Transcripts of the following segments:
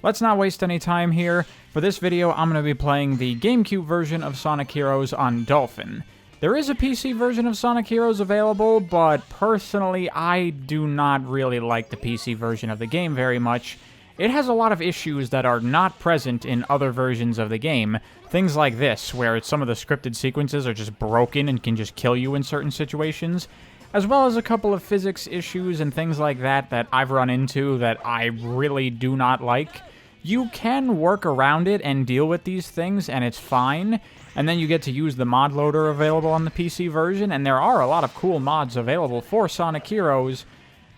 let's not waste any time here. For this video, I'm going to be playing the GameCube version of Sonic Heroes on Dolphin. There is a PC version of Sonic Heroes available, but personally, I do not really like the PC version of the game very much. It has a lot of issues that are not present in other versions of the game. Things like this, where some of the scripted sequences are just broken and can just kill you in certain situations, as well as a couple of physics issues and things like that that I've run into that I really do not like. You can work around it and deal with these things, and it's fine, and then you get to use the mod loader available on the PC version, and there are a lot of cool mods available for Sonic Heroes.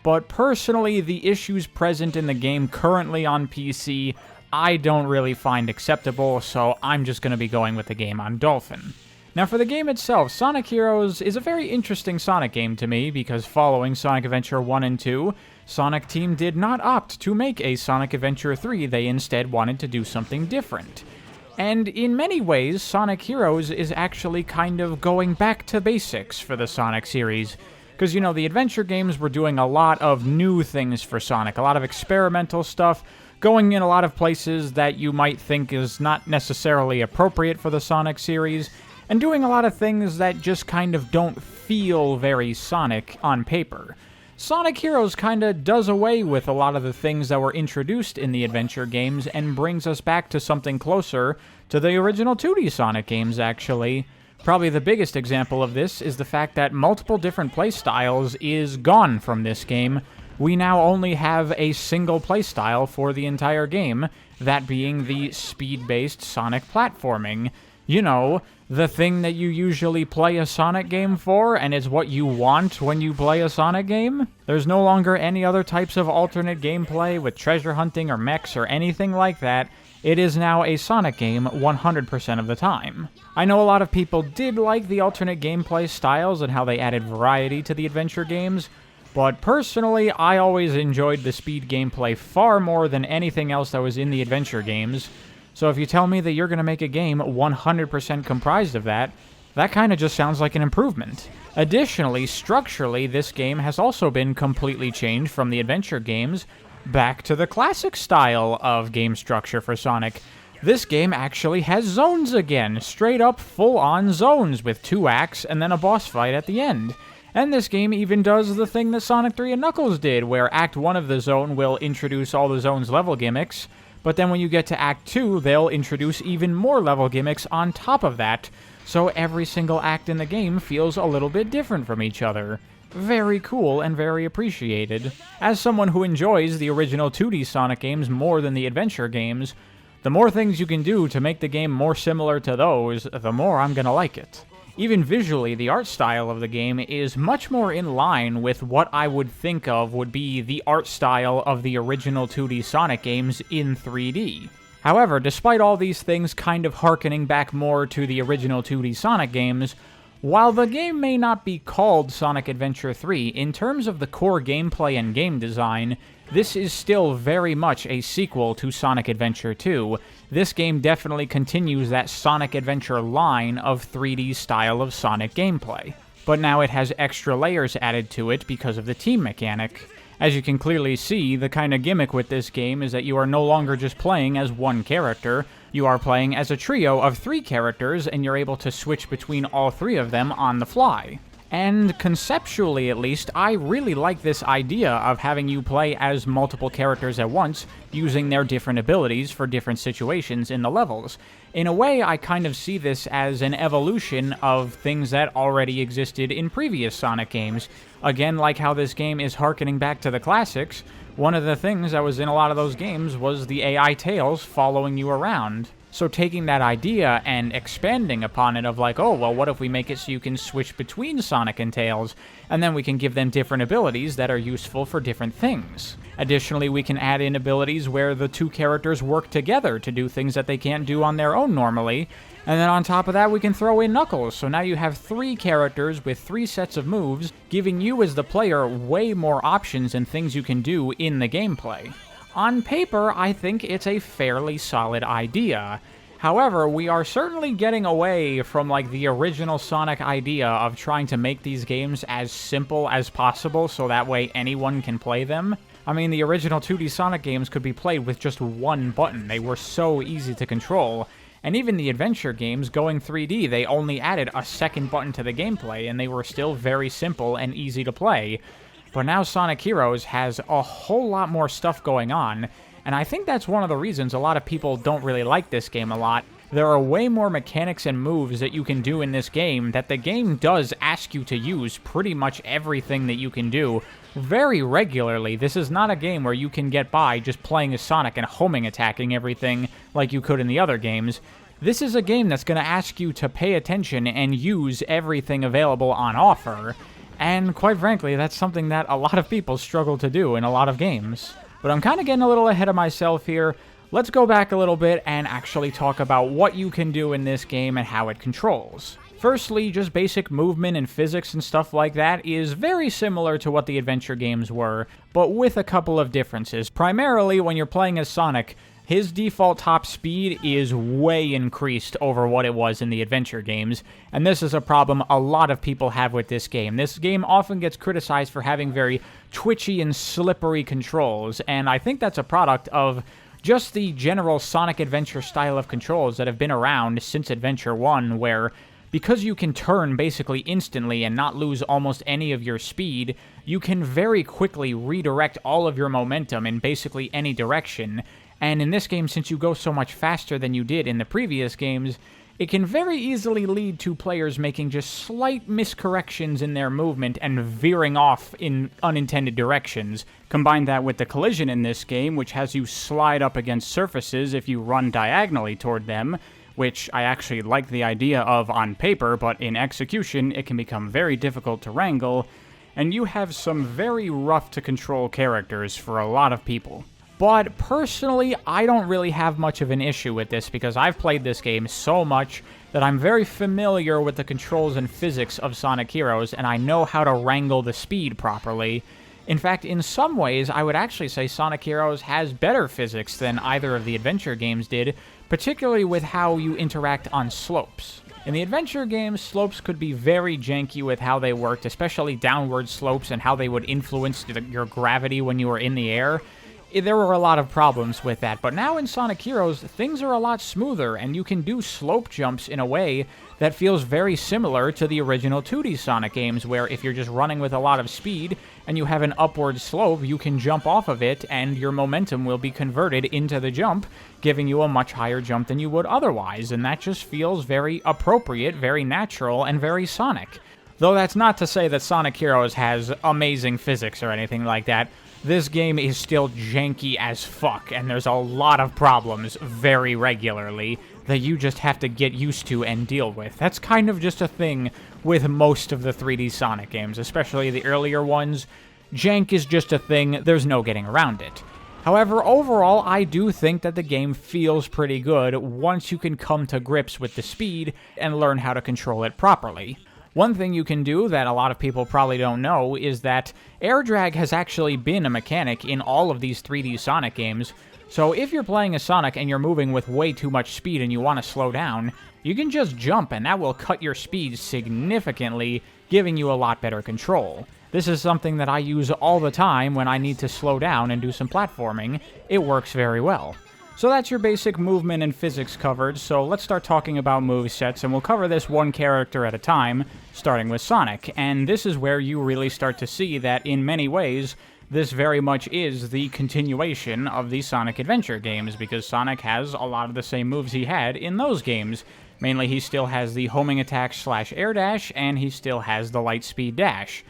But personally, the issues present in the game currently on PC, I don't really find acceptable, so I'm just going to be going with the game on Dolphin. Now for the game itself, Sonic Heroes is a very interesting Sonic game to me, because following Sonic Adventure 1 and 2, Sonic Team did not opt to make a Sonic Adventure 3, they instead wanted to do something different. And in many ways, Sonic Heroes is actually kind of going back to basics for the Sonic series. Because, you know, the adventure games were doing a lot of new things for Sonic, a lot of experimental stuff, going in a lot of places that you might think is not necessarily appropriate for the Sonic series, and doing a lot of things that just kind of don't feel very Sonic on paper. Sonic Heroes kind of does away with a lot of the things that were introduced in the adventure games and brings us back to something closer to the original 2D Sonic games, actually. Probably the biggest example of this is the fact that multiple different playstyles is gone from this game. We now only have a single playstyle for the entire game, that being the speed-based Sonic platforming. You know, the thing that you usually play a Sonic game for, and it's what you want when you play a Sonic game. There's no longer any other types of alternate gameplay with treasure hunting or mechs or anything like that. It is now a Sonic game 100% of the time. I know a lot of people did like the alternate gameplay styles and how they added variety to the adventure games, but personally, I always enjoyed the speed gameplay far more than anything else that was in the adventure games. So if you tell me that you're going to make a game 100% comprised of that, that kind of just sounds like an improvement. Additionally, structurally, this game has also been completely changed from the adventure games back to the classic style of game structure for Sonic. This game actually has zones again, straight up full-on zones with 2 acts and then a boss fight at the end. And this game even does the thing that Sonic 3 and Knuckles did, where Act 1 of the zone will introduce all the zone's level gimmicks, but then when you get to Act 2, they'll introduce even more level gimmicks on top of that, so every single act in the game feels a little bit different from each other. Very cool and very appreciated. As someone who enjoys the original 2D Sonic games more than the adventure games, the more things you can do to make the game more similar to those, the more I'm gonna like it. Even visually, the art style of the game is much more in line with what I would think of would be the art style of the original 2D Sonic games in 3D. However, despite all these things kind of harkening back more to the original 2D Sonic games, while the game may not be called Sonic Adventure 3, in terms of the core gameplay and game design, this is still very much a sequel to Sonic Adventure 2. This game definitely continues that Sonic Adventure line of 3D style of Sonic gameplay. But now it has extra layers added to it because of the team mechanic. As you can clearly see, the kind of gimmick with this game is that you are no longer just playing as one character, you are playing as a trio of 3 characters, and you're able to switch between all 3 of them on the fly. And conceptually, at least, I really like this idea of having you play as multiple characters at once, using their different abilities for different situations in the levels. In a way, I kind of see this as an evolution of things that already existed in previous Sonic games. Again, like how this game is harkening back to the classics, one of the things that was in a lot of those games was the AI Tails following you around. So taking that idea and expanding upon it of like, oh, well, what if we make it so you can switch between Sonic and Tails, and then we can give them different abilities that are useful for different things. Additionally, we can add in abilities where the 2 characters work together to do things that they can't do on their own normally, and then on top of that, we can throw in Knuckles, so now you have 3 characters with 3 sets of moves, giving you as the player way more options and things you can do in the gameplay. On paper, I think it's a fairly solid idea. However, we are certainly getting away from like the original Sonic idea of trying to make these games as simple as possible so that way anyone can play them. I mean, the original 2D Sonic games could be played with just one button. They were so easy to control. And even the adventure games, going 3D, they only added a second button to the gameplay, and they were still very simple and easy to play. But now Sonic Heroes has a whole lot more stuff going on, and I think that's one of the reasons a lot of people don't really like this game a lot. There are way more mechanics and moves that you can do in this game that the game does ask you to use pretty much everything that you can do very regularly. This is not a game where you can get by just playing as Sonic and homing attacking everything like you could in the other games. This is a game that's going to ask you to pay attention and use everything available on offer. And quite frankly, that's something that a lot of people struggle to do in a lot of games. But I'm kind of getting a little ahead of myself here. Let's go back a little bit and actually talk about what you can do in this game and how it controls. Firstly, just basic movement and physics and stuff like that is very similar to what the adventure games were, but with a couple of differences. Primarily, when you're playing as Sonic, his default top speed is way increased over what it was in the adventure games, and this is a problem a lot of people have with this game. This game often gets criticized for having very twitchy and slippery controls, and I think that's a product of just the general Sonic Adventure style of controls that have been around since Adventure 1, where because you can turn basically instantly and not lose almost any of your speed, you can very quickly redirect all of your momentum in basically any direction. And in this game, since you go so much faster than you did in the previous games, it can very easily lead to players making just slight miscorrections in their movement and veering off in unintended directions. Combine that with the collision in this game, which has you slide up against surfaces if you run diagonally toward them, which I actually like the idea of on paper, but in execution it can become very difficult to wrangle, and you have some very rough-to-control characters for a lot of people. But personally, I don't really have much of an issue with this because I've played this game so much that I'm very familiar with the controls and physics of Sonic Heroes, and I know how to wrangle the speed properly. In fact, in some ways, I would actually say Sonic Heroes has better physics than either of the adventure games did, particularly with how you interact on slopes. In the adventure games, slopes could be very janky with how they worked, especially downward slopes and how they would influence your gravity when you were in the air. There were a lot of problems with that, but now in Sonic Heroes, things are a lot smoother, and you can do slope jumps in a way that feels very similar to the original 2D Sonic games, where if you're just running with a lot of speed and you have an upward slope, you can jump off of it, and your momentum will be converted into the jump, giving you a much higher jump than you would otherwise, and that just feels very appropriate, very natural, and very Sonic. Though that's not to say that Sonic Heroes has amazing physics or anything like that. This game is still janky as fuck, and there's a lot of problems very regularly that you just have to get used to and deal with. That's kind of just a thing with most of the 3D Sonic games, especially the earlier ones. Jank is just a thing, there's no getting around it. However, overall, I do think that the game feels pretty good once you can come to grips with the speed and learn how to control it properly. One thing you can do that a lot of people probably don't know is that air drag has actually been a mechanic in all of these 3D Sonic games, so if you're playing as Sonic and you're moving with way too much speed and you want to slow down, you can just jump and that will cut your speed significantly, giving you a lot better control. This is something that I use all the time when I need to slow down and do some platforming. It works very well. So that's your basic movement and physics covered, so let's start talking about movesets, and we'll cover this one character at a time, starting with Sonic. And this is where you really start to see that, in many ways, this very much is the continuation of the Sonic Adventure games, because Sonic has a lot of the same moves he had in those games. Mainly, he still has the homing attack / air dash, and he still has the light speed dash.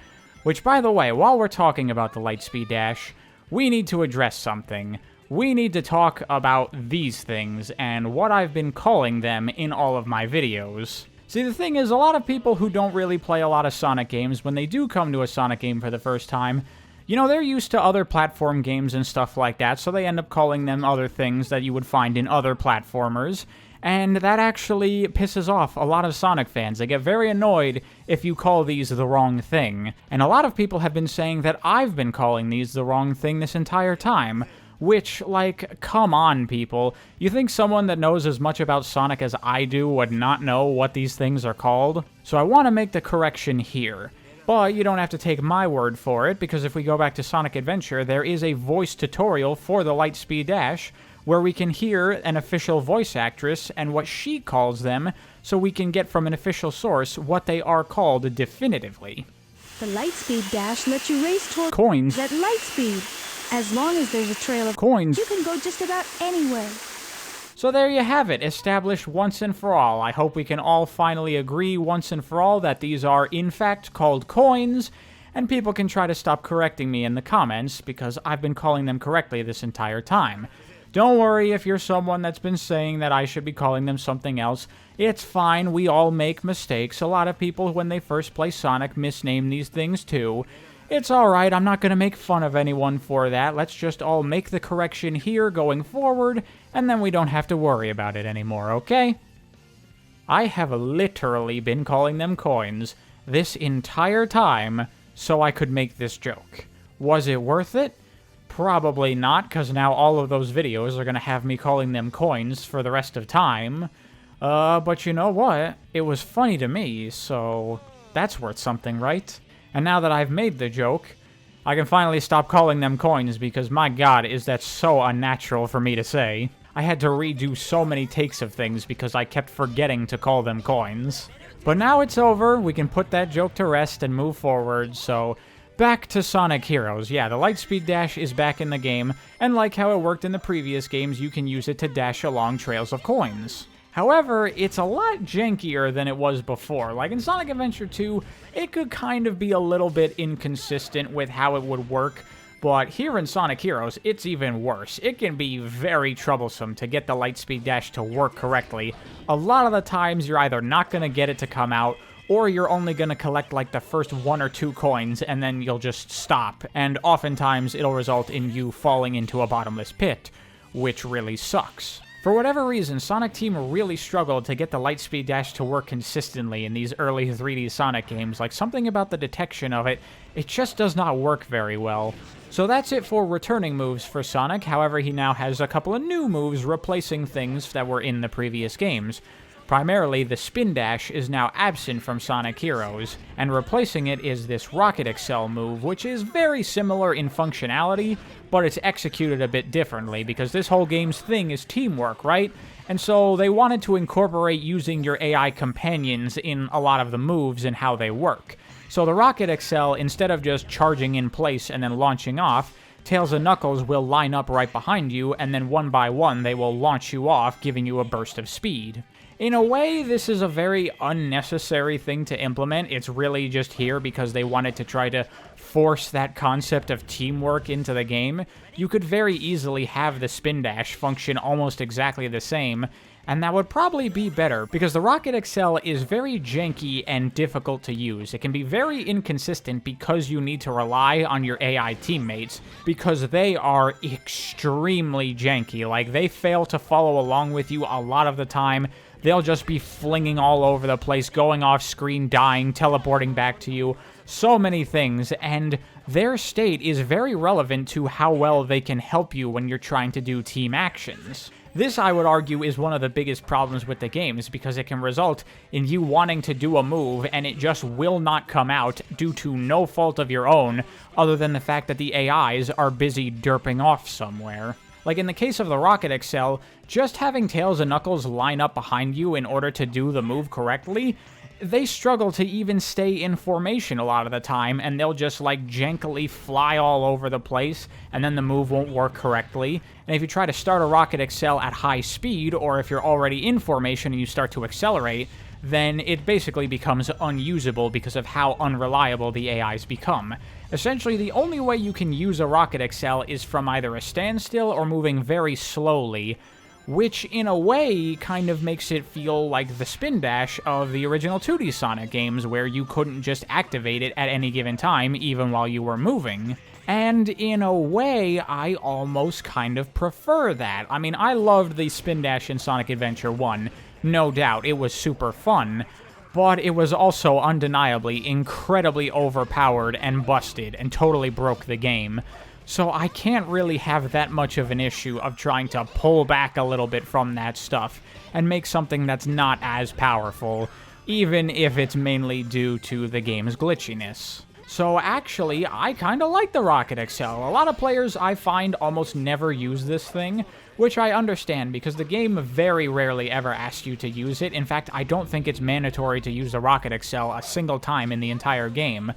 Which, by the way, while we're talking about the light speed dash, we need to address something. We need to talk about these things and what I've been calling them in all of my videos. See, the thing is, a lot of people who don't really play a lot of Sonic games, when they do come to a Sonic game for the first time, you know, they're used to other platform games and stuff like that, so they end up calling them other things that you would find in other platformers, and that actually pisses off a lot of Sonic fans. They get very annoyed if you call these the wrong thing, and a lot of people have been saying that I've been calling these the wrong thing this entire time. Which, like, come on, people. You think someone that knows as much about Sonic as I do would not know what these things are called? So I want to make the correction here. But you don't have to take my word for it, because if we go back to Sonic Adventure, there is a voice tutorial for the Lightspeed Dash, where we can hear an official voice actress and what she calls them, so we can get from an official source what they are called definitively. The Lightspeed Dash lets you race toward coins at light speed. As long as there's a trail of coins, you can go just about anywhere. So there you have it, established once and for all. I hope we can all finally agree once and for all that these are in fact called coins, and people can try to stop correcting me in the comments, because I've been calling them correctly this entire time. Don't worry if you're someone that's been saying that I should be calling them something else. It's fine, we all make mistakes. A lot of people, when they first play Sonic, misname these things too. It's alright, I'm not going to make fun of anyone for that. Let's just all make the correction here going forward, and then we don't have to worry about it anymore, okay? I have literally been calling them coins this entire time so I could make this joke. Was it worth it? Probably not, because now all of those videos are going to have me calling them coins for the rest of time. But you know what? It was funny to me, so that's worth something, right? And now that I've made the joke, I can finally stop calling them coins, because my god, is that so unnatural for me to say. I had to redo so many takes of things because I kept forgetting to call them coins. But now it's over, we can put that joke to rest and move forward, so back to Sonic Heroes. Yeah, the Lightspeed Dash is back in the game, and like how it worked in the previous games, you can use it to dash along trails of coins. However, it's a lot jankier than it was before. Like in Sonic Adventure 2, it could kind of be a little bit inconsistent with how it would work, but here in Sonic Heroes, it's even worse. It can be very troublesome to get the Lightspeed Dash to work correctly. A lot of the times, you're either not going to get it to come out, or you're only going to collect like the first 1 or 2 coins, and then you'll just stop, and oftentimes it'll result in you falling into a bottomless pit, which really sucks. For whatever reason, Sonic Team really struggled to get the Lightspeed Dash to work consistently in these early 3D Sonic games. Like, something about the detection of it just does not work very well. So that's it for returning moves for Sonic. However, he now has a couple of new moves replacing things that were in the previous games. Primarily, the Spin Dash is now absent from Sonic Heroes, and replacing it is this Rocket Excel move, which is very similar in functionality, but it's executed a bit differently, because this whole game's thing is teamwork, right? And so they wanted to incorporate using your AI companions in a lot of the moves and how they work. So the Rocket Excel, instead of just charging in place and then launching off, Tails and Knuckles will line up right behind you, and then one by one they will launch you off, giving you a burst of speed. In a way, this is a very unnecessary thing to implement. It's really just here because they wanted to try to force that concept of teamwork into the game. You could very easily have the Spin Dash function almost exactly the same, and that would probably be better, because the Rocket Excel is very janky and difficult to use. It can be very inconsistent because you need to rely on your AI teammates, because they are extremely janky. Like, they fail to follow along with you a lot of the time. They'll just be flinging all over the place, going off screen, dying, teleporting back to you, so many things, and their state is very relevant to how well they can help you when you're trying to do team actions. This, I would argue, is one of the biggest problems with the games, because it can result in you wanting to do a move and it just will not come out due to no fault of your own, other than the fact that the AIs are busy derping off somewhere. Like in the case of the Rocket Excel, just having Tails and Knuckles line up behind you in order to do the move correctly, they struggle to even stay in formation a lot of the time, and they'll just like jankily fly all over the place, and then the move won't work correctly. And if you try to start a Rocket Excel at high speed, or if you're already in formation and you start to accelerate, then it basically becomes unusable because of how unreliable the AIs become. Essentially, the only way you can use a Rocket Excel is from either a standstill or moving very slowly, which in a way kind of makes it feel like the Spin Dash of the original 2D Sonic games, where you couldn't just activate it at any given time, even while you were moving. And in a way, I almost kind of prefer that. I mean, I loved the Spin Dash in Sonic Adventure 1, no doubt, it was super fun, but it was also undeniably incredibly overpowered and busted and totally broke the game. So I can't really have that much of an issue of trying to pull back a little bit from that stuff and make something that's not as powerful, even if it's mainly due to the game's glitchiness. So actually, I kinda like the Rocket Excel. A lot of players I find almost never use this thing, which I understand because the game very rarely ever asks you to use it. In fact, I don't think it's mandatory to use the Rocket Excel a single time in the entire game.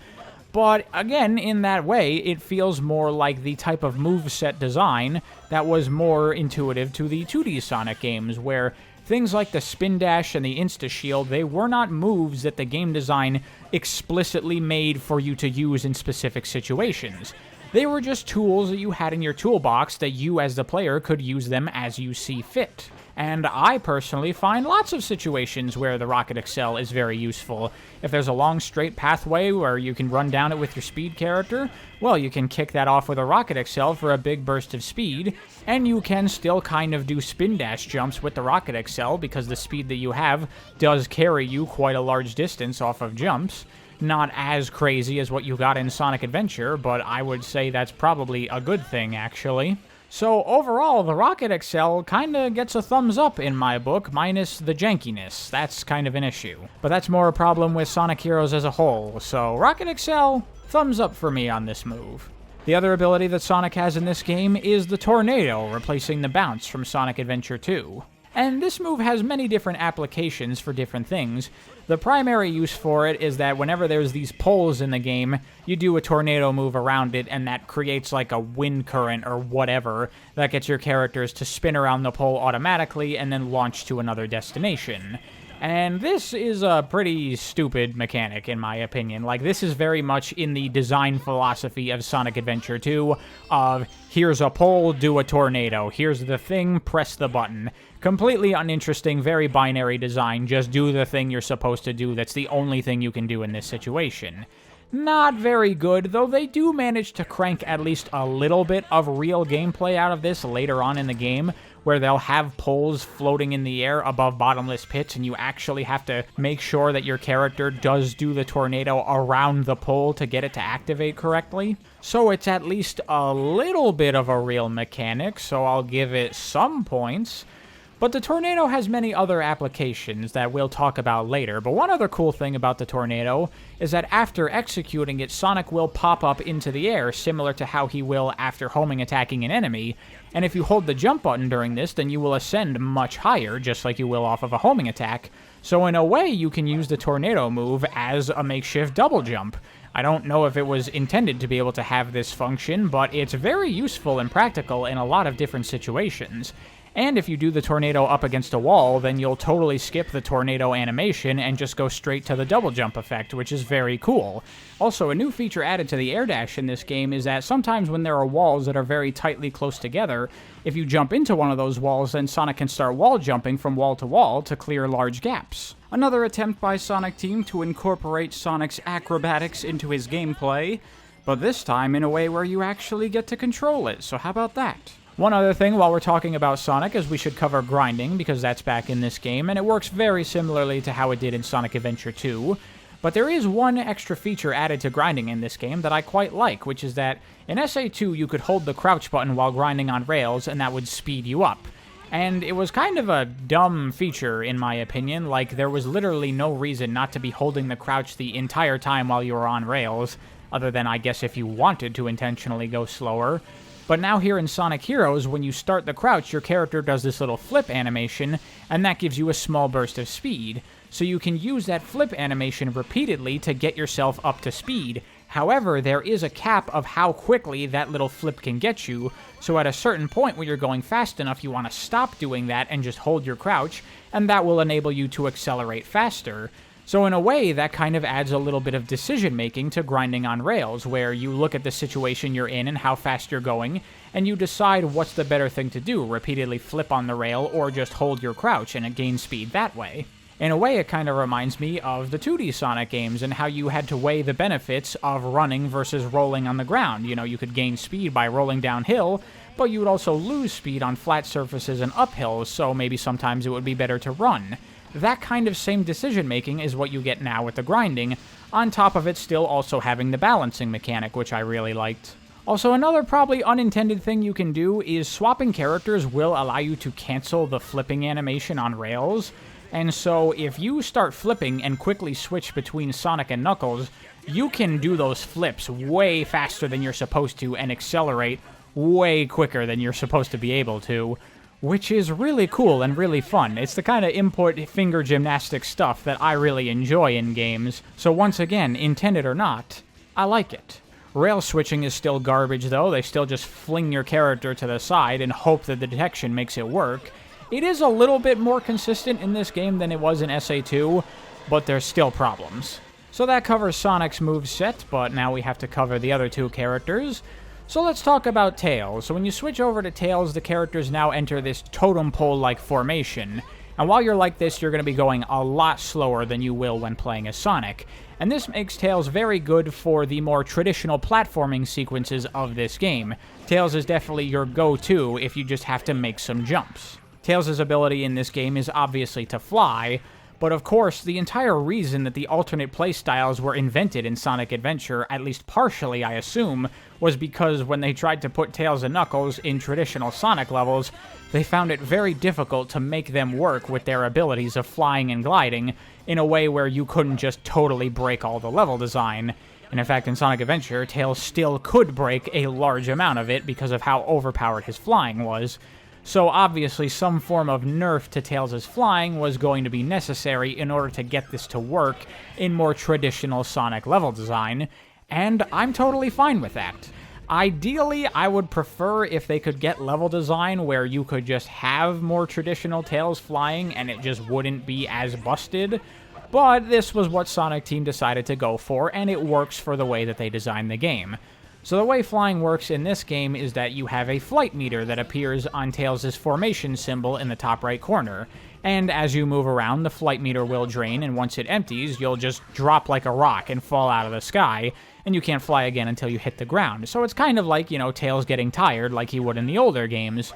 But again, in that way, it feels more like the type of moveset design that was more intuitive to the 2D Sonic games, where things like the spin dash and the insta-shield, they were not moves that the game design explicitly made for you to use in specific situations. They were just tools that you had in your toolbox that you as the player could use them as you see fit. And I personally find lots of situations where the Rocket Excel is very useful. If there's a long straight pathway where you can run down it with your speed character, well, you can kick that off with a Rocket Excel for a big burst of speed, and you can still kind of do spin dash jumps with the Rocket Excel because the speed that you have does carry you quite a large distance off of jumps. Not as crazy as what you got in Sonic Adventure, but I would say that's probably a good thing, actually. So overall, the Rocket Excel kinda gets a thumbs up in my book, minus the jankiness. That's kind of an issue. But that's more a problem with Sonic Heroes as a whole, so Rocket Excel, thumbs up for me on this move. The other ability that Sonic has in this game is the Tornado, replacing the Bounce from Sonic Adventure 2. And this move has many different applications for different things. The primary use for it is that whenever there's these poles in the game, you do a tornado move around it, and that creates like a wind current or whatever that gets your characters to spin around the pole automatically and then launch to another destination. And this is a pretty stupid mechanic, in my opinion. Like, this is very much in the design philosophy of Sonic Adventure 2, of here's a pole, do a tornado. Here's the thing, press the button. Completely uninteresting, very binary design. Just do the thing you're supposed to do. That's the only thing you can do in this situation. Not very good, though they do manage to crank at least a little bit of real gameplay out of this later on in the game, where they'll have poles floating in the air above bottomless pits, and you actually have to make sure that your character does do the tornado around the pole to get it to activate correctly. So it's at least a little bit of a real mechanic, so I'll give it some points. But the tornado has many other applications that we'll talk about later, but one other cool thing about the tornado is that after executing it, Sonic will pop up into the air, similar to how he will after homing attacking an enemy, and if you hold the jump button during this, then you will ascend much higher, just like you will off of a homing attack. So in a way, you can use the tornado move as a makeshift double jump. I don't know if it was intended to be able to have this function, but it's very useful and practical in a lot of different situations. And if you do the tornado up against a wall, then you'll totally skip the tornado animation and just go straight to the double jump effect, which is very cool. Also, a new feature added to the air dash in this game is that sometimes when there are walls that are very tightly close together, if you jump into one of those walls, then Sonic can start wall jumping from wall to clear large gaps. Another attempt by Sonic Team to incorporate Sonic's acrobatics into his gameplay, but this time in a way where you actually get to control it, so how about that? One other thing while we're talking about Sonic is we should cover grinding, because that's back in this game, and it works very similarly to how it did in Sonic Adventure 2. But there is one extra feature added to grinding in this game that I quite like, which is that in SA2 you could hold the crouch button while grinding on rails, and that would speed you up. And it was kind of a dumb feature, in my opinion. Like, there was literally no reason not to be holding the crouch the entire time while you were on rails, other than, I guess, if you wanted to intentionally go slower. But now here in Sonic Heroes, when you start the crouch, your character does this little flip animation, and that gives you a small burst of speed. So you can use that flip animation repeatedly to get yourself up to speed. However, there is a cap of how quickly that little flip can get you, so at a certain point when you're going fast enough, you want to stop doing that and just hold your crouch, and that will enable you to accelerate faster. So in a way, that kind of adds a little bit of decision-making to grinding on rails, where you look at the situation you're in and how fast you're going, and you decide what's the better thing to do, repeatedly flip on the rail or just hold your crouch and gain speed that way. In a way, it kind of reminds me of the 2D Sonic games and how you had to weigh the benefits of running versus rolling on the ground. You know, you could gain speed by rolling downhill, but you would also lose speed on flat surfaces and uphills, so maybe sometimes it would be better to run. That kind of same decision-making is what you get now with the grinding, on top of it still also having the balancing mechanic, which I really liked. Also, another probably unintended thing you can do is swapping characters will allow you to cancel the flipping animation on rails, And so if you start flipping and quickly switch between Sonic and Knuckles, you can do those flips way faster than you're supposed to and accelerate way quicker than you're supposed to be able to, which is really cool and really fun. It's the kind of import finger gymnastic stuff that I really enjoy in games. So once again, intended or not, I like it. Rail switching is still garbage though. They still just fling your character to the side and hope that the detection makes it work. It is a little bit more consistent in this game than it was in SA2, but there's still problems. So that covers Sonic's moveset, but now we have to cover the other two characters. So let's talk about Tails. So when you switch over to Tails, the characters now enter this totem pole-like formation. And while you're like this, you're going to be going a lot slower than you will when playing as Sonic. And this makes Tails very good for the more traditional platforming sequences of this game. Tails is definitely your go-to if you just have to make some jumps. Tails' ability in this game is obviously to fly, but of course, the entire reason that the alternate playstyles were invented in Sonic Adventure, at least partially I assume, was because when they tried to put Tails and Knuckles in traditional Sonic levels, they found it very difficult to make them work with their abilities of flying and gliding in a way where you couldn't just totally break all the level design. And in fact, in Sonic Adventure, Tails still could break a large amount of it because of how overpowered his flying was. So obviously some form of nerf to Tails' flying was going to be necessary in order to get this to work in more traditional Sonic level design, and I'm totally fine with that. Ideally, I would prefer if they could get level design where you could just have more traditional Tails flying and it just wouldn't be as busted, but this was what Sonic Team decided to go for, and it works for the way that they designed the game. So the way flying works in this game is that you have a flight meter that appears on Tails' formation symbol in the top right corner. And as you move around, the flight meter will drain, and once it empties, you'll just drop like a rock and fall out of the sky, and you can't fly again until you hit the ground. So it's kind of like, you know, Tails getting tired like he would in the older games.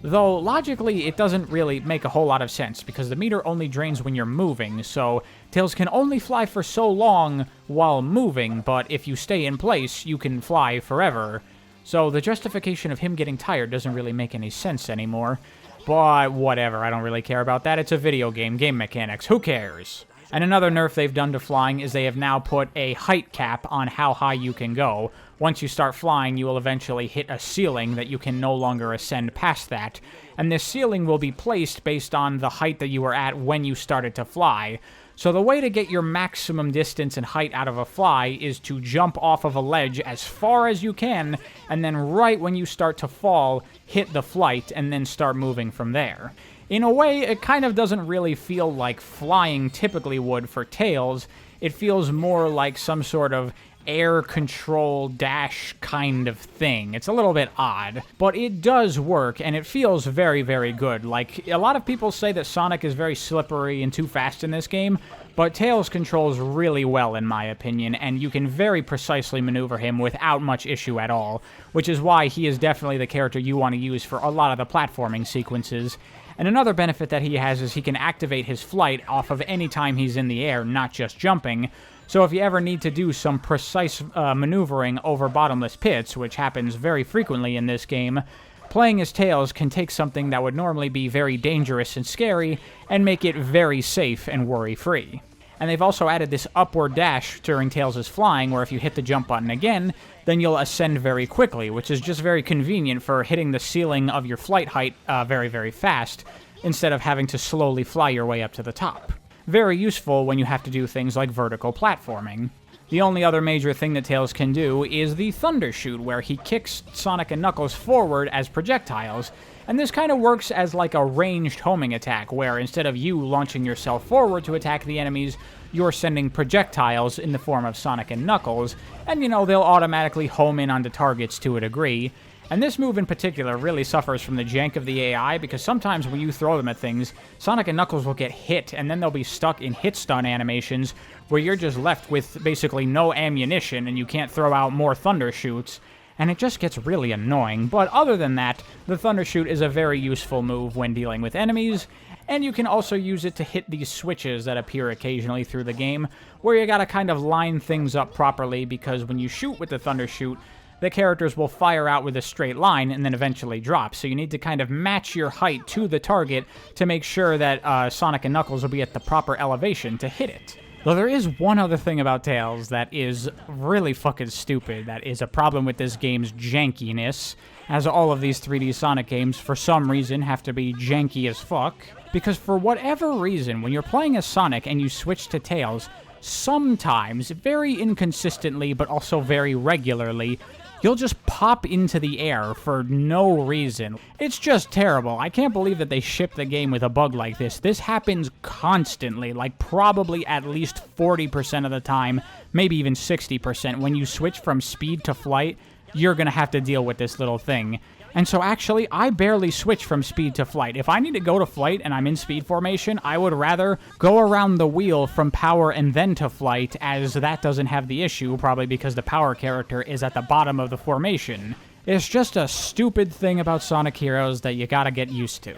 Though, logically, it doesn't really make a whole lot of sense, because the meter only drains when you're moving, so Tails can only fly for so long while moving, but if you stay in place, you can fly forever. So the justification of him getting tired doesn't really make any sense anymore. But whatever, I don't really care about that. It's a video game, game mechanics, who cares? And another nerf they've done to flying is they have now put a height cap on how high you can go. Once you start flying, you will eventually hit a ceiling that you can no longer ascend past that. And this ceiling will be placed based on the height that you were at when you started to fly. So the way to get your maximum distance and height out of a fly is to jump off of a ledge as far as you can, and then right when you start to fall, hit the flight, and then start moving from there. In a way, it kind of doesn't really feel like flying typically would for Tails. It feels more like some sort of air control dash kind of thing. It's a little bit odd, but it does work, and it feels very, very good. Like, a lot of people say that Sonic is very slippery and too fast in this game, but Tails controls really well, in my opinion, and you can very precisely maneuver him without much issue at all, which is why he is definitely the character you want to use for a lot of the platforming sequences. And another benefit that he has is he can activate his flight off of any time he's in the air, not just jumping. So if you ever need to do some precise maneuvering over bottomless pits, which happens very frequently in this game, playing as Tails can take something that would normally be very dangerous and scary and make it very safe and worry-free. And they've also added this upward dash during Tails' flying, where if you hit the jump button again, then you'll ascend very quickly, which is just very convenient for hitting the ceiling of your flight height very, very fast, instead of having to slowly fly your way up to the top. Very useful when you have to do things like vertical platforming. The only other major thing that Tails can do is the Thunder Shoot, where he kicks Sonic and Knuckles forward as projectiles, and this kind of works as like a ranged homing attack, where instead of you launching yourself forward to attack the enemies, you're sending projectiles in the form of Sonic and Knuckles, and you know, they'll automatically home in onto targets to a degree. And this move in particular really suffers from the jank of the AI, because sometimes when you throw them at things, Sonic and Knuckles will get hit, and then they'll be stuck in hit stun animations, where you're just left with basically no ammunition, and you can't throw out more Thunder Shoots, and it just gets really annoying. But other than that, the Thunder Shoot is a very useful move when dealing with enemies, and you can also use it to hit these switches that appear occasionally through the game, where you gotta kind of line things up properly, because when you shoot with the Thunder Shoot, the characters will fire out with a straight line and then eventually drop. So you need to kind of match your height to the target to make sure that Sonic and Knuckles will be at the proper elevation to hit it. Though there is one other thing about Tails that is really fucking stupid, that is a problem with this game's jankiness, as all of these 3D Sonic games, for some reason, have to be janky as fuck. Because for whatever reason, when you're playing as Sonic and you switch to Tails, sometimes, very inconsistently, but also very regularly, you'll just pop into the air for no reason. It's just terrible. I can't believe that they shipped the game with a bug like this. This happens constantly, like probably at least 40% of the time, maybe even 60%. When you switch from speed to flight, you're gonna have to deal with this little thing. And so actually, I barely switch from speed to flight. If I need to go to flight and I'm in speed formation, I would rather go around the wheel from power and then to flight, as that doesn't have the issue, probably because the power character is at the bottom of the formation. It's just a stupid thing about Sonic Heroes that you gotta get used to.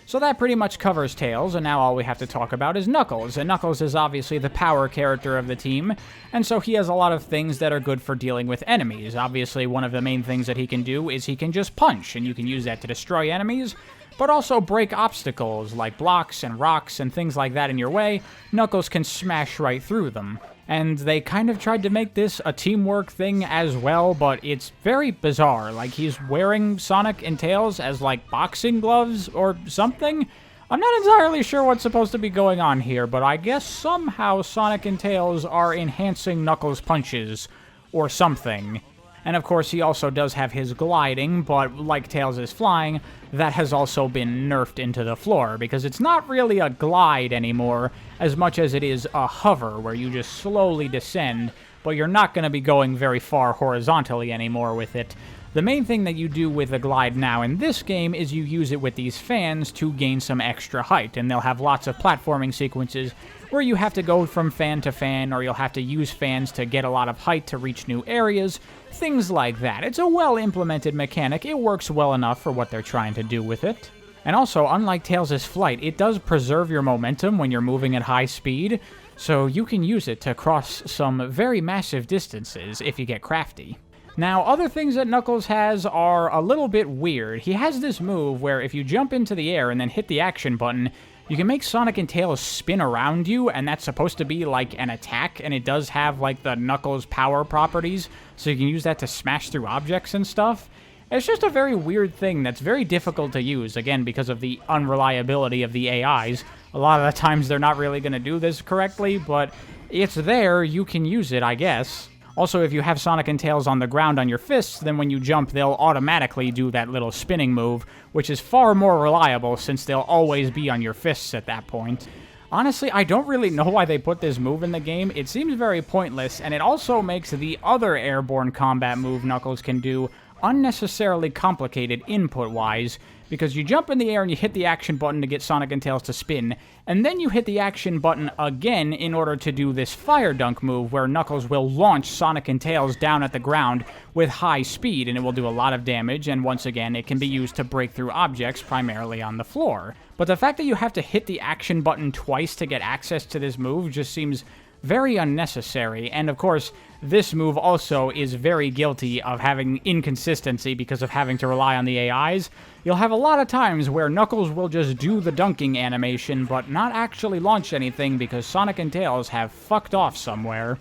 So that pretty much covers Tails, and now all we have to talk about is Knuckles. And Knuckles is obviously the power character of the team, and so he has a lot of things that are good for dealing with enemies. Obviously, one of the main things that he can do is he can just punch, and you can use that to destroy enemies, but also break obstacles like blocks and rocks and things like that in your way. Knuckles can smash right through them. And they kind of tried to make this a teamwork thing as well, but it's very bizarre. Like, he's wearing Sonic and Tails as, like, boxing gloves or something? I'm not entirely sure what's supposed to be going on here, but I guess somehow Sonic and Tails are enhancing Knuckles' punches or something. And of course, he also does have his gliding, but like Tails is flying, that has also been nerfed into the floor, because it's not really a glide anymore, as much as it is a hover, where you just slowly descend, but you're not going to be going very far horizontally anymore with it. The main thing that you do with the glide now in this game is you use it with these fans to gain some extra height, and they'll have lots of platforming sequences where you have to go from fan to fan, or you'll have to use fans to get a lot of height to reach new areas, things like that. It's a well-implemented mechanic. It works well enough for what they're trying to do with it. And also, unlike Tails' flight, it does preserve your momentum when you're moving at high speed, so you can use it to cross some very massive distances if you get crafty. Now, other things that Knuckles has are a little bit weird. He has this move where if you jump into the air and then hit the action button, you can make Sonic and Tails spin around you, and that's supposed to be like an attack, and it does have like the Knuckles power properties, so you can use that to smash through objects and stuff. It's just a very weird thing that's very difficult to use, again, because of the unreliability of the AIs. A lot of the times they're not really going to do this correctly, but it's there, you can use it, I guess. Also, if you have Sonic and Tails on the ground on your fists, then when you jump, they'll automatically do that little spinning move, which is far more reliable since they'll always be on your fists at that point. Honestly, I don't really know why they put this move in the game. It seems very pointless, and it also makes the other airborne combat move Knuckles can do unnecessarily complicated input-wise, because you jump in the air and you hit the action button to get Sonic and Tails to spin, and then you hit the action button again in order to do this fire dunk move where Knuckles will launch Sonic and Tails down at the ground with high speed, and it will do a lot of damage, and once again, it can be used to break through objects, primarily on the floor. But the fact that you have to hit the action button twice to get access to this move just seems very unnecessary, and of course, this move also is very guilty of having inconsistency because of having to rely on the AIs. You'll have a lot of times where Knuckles will just do the dunking animation, but not actually launch anything because Sonic and Tails have fucked off somewhere.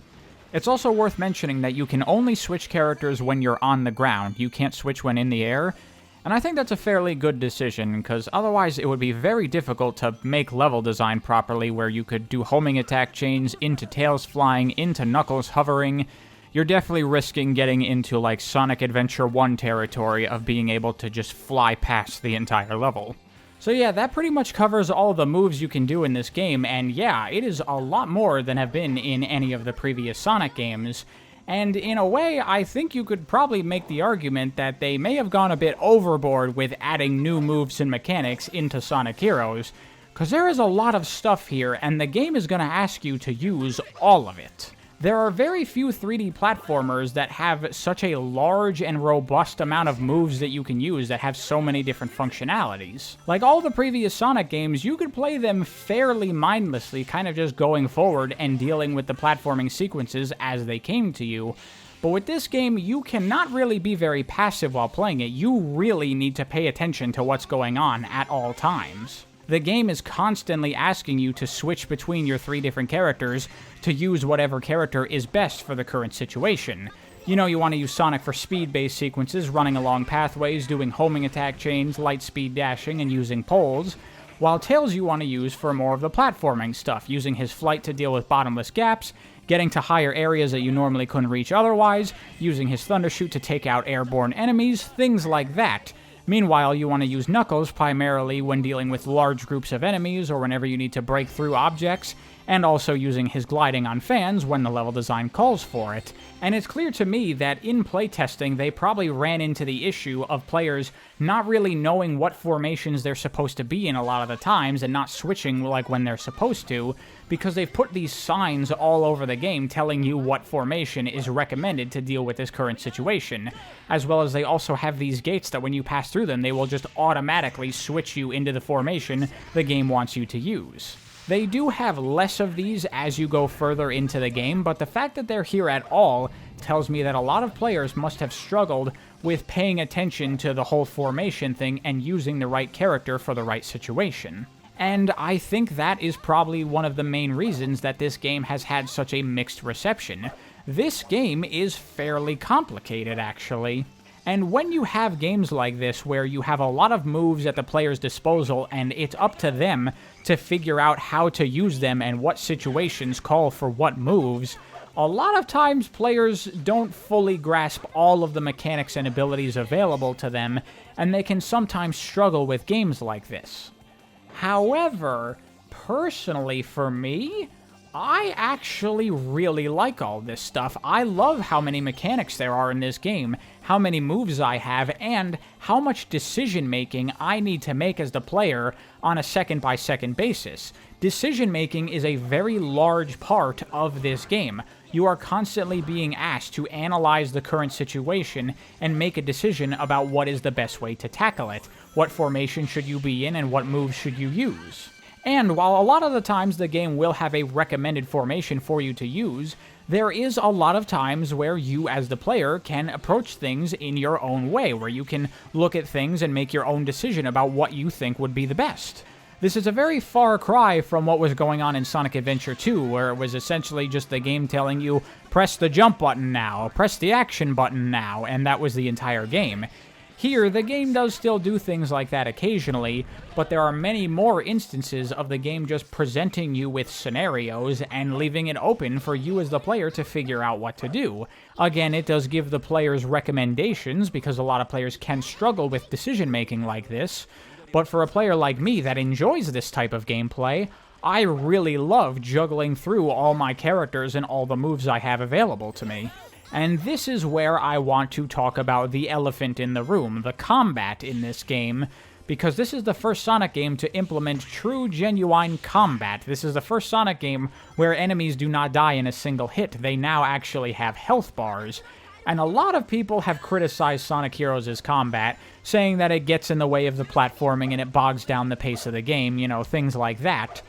It's also worth mentioning that you can only switch characters when you're on the ground. You can't switch when in the air. And I think that's a fairly good decision, because otherwise it would be very difficult to make level design properly where you could do homing attack chains into Tails flying, into Knuckles hovering. You're definitely risking getting into like Sonic Adventure 1 territory of being able to just fly past the entire level. So yeah, that pretty much covers all the moves you can do in this game, and yeah, it is a lot more than have been in any of the previous Sonic games. And in a way, I think you could probably make the argument that they may have gone a bit overboard with adding new moves and mechanics into Sonic Heroes, because there is a lot of stuff here, and the game is going to ask you to use all of it. There are very few 3D platformers that have such a large and robust amount of moves that you can use that have so many different functionalities. Like all the previous Sonic games, you could play them fairly mindlessly, kind of just going forward and dealing with the platforming sequences as they came to you. But with this game, you cannot really be very passive while playing it. You really need to pay attention to what's going on at all times. The game is constantly asking you to switch between your 3 different characters to use whatever character is best for the current situation. You know, you want to use Sonic for speed-based sequences, running along pathways, doing homing attack chains, light speed dashing, and using poles, while Tails you want to use for more of the platforming stuff, using his flight to deal with bottomless gaps, getting to higher areas that you normally couldn't reach otherwise, using his Thundershoot to take out airborne enemies, things like that. Meanwhile, you want to use Knuckles primarily when dealing with large groups of enemies or whenever you need to break through objects, and also using his gliding on fans when the level design calls for it. And it's clear to me that in playtesting, they probably ran into the issue of players not really knowing what formations they're supposed to be in a lot of the times and not switching like when they're supposed to, because they've put these signs all over the game telling you what formation is recommended to deal with this current situation, as well as they also have these gates that when you pass through them, they will just automatically switch you into the formation the game wants you to use. They do have less of these as you go further into the game, but the fact that they're here at all tells me that a lot of players must have struggled with paying attention to the whole formation thing and using the right character for the right situation. And I think that is probably one of the main reasons that this game has had such a mixed reception. This game is fairly complicated, actually. And when you have games like this where you have a lot of moves at the player's disposal and it's up to them to figure out how to use them and what situations call for what moves, a lot of times players don't fully grasp all of the mechanics and abilities available to them, and they can sometimes struggle with games like this. However, personally for me, I actually really like all this stuff. I love how many mechanics there are in this game, how many moves I have, and how much decision-making I need to make as the player on a second-by-second basis. Decision-making is a very large part of this game. You are constantly being asked to analyze the current situation and make a decision about what is the best way to tackle it. What formation should you be in and what moves should you use? And while a lot of the times the game will have a recommended formation for you to use, there is a lot of times where you as the player can approach things in your own way, where you can look at things and make your own decision about what you think would be the best. This is a very far cry from what was going on in Sonic Adventure 2, where it was essentially just the game telling you, press the jump button now, press the action button now, and that was the entire game. Here, the game does still do things like that occasionally, but there are many more instances of the game just presenting you with scenarios and leaving it open for you as the player to figure out what to do. Again, it does give the players recommendations, because a lot of players can struggle with decision-making like this, but for a player like me that enjoys this type of gameplay, I really love juggling through all my characters and all the moves I have available to me. And this is where I want to talk about the elephant in the room, the combat in this game, because this is the first Sonic game to implement true, genuine combat. This is the first Sonic game where enemies do not die in a single hit. They now actually have health bars. And a lot of people have criticized Sonic Heroes' combat, saying that it gets in the way of the platforming and it bogs down the pace of the game, you know, things like that.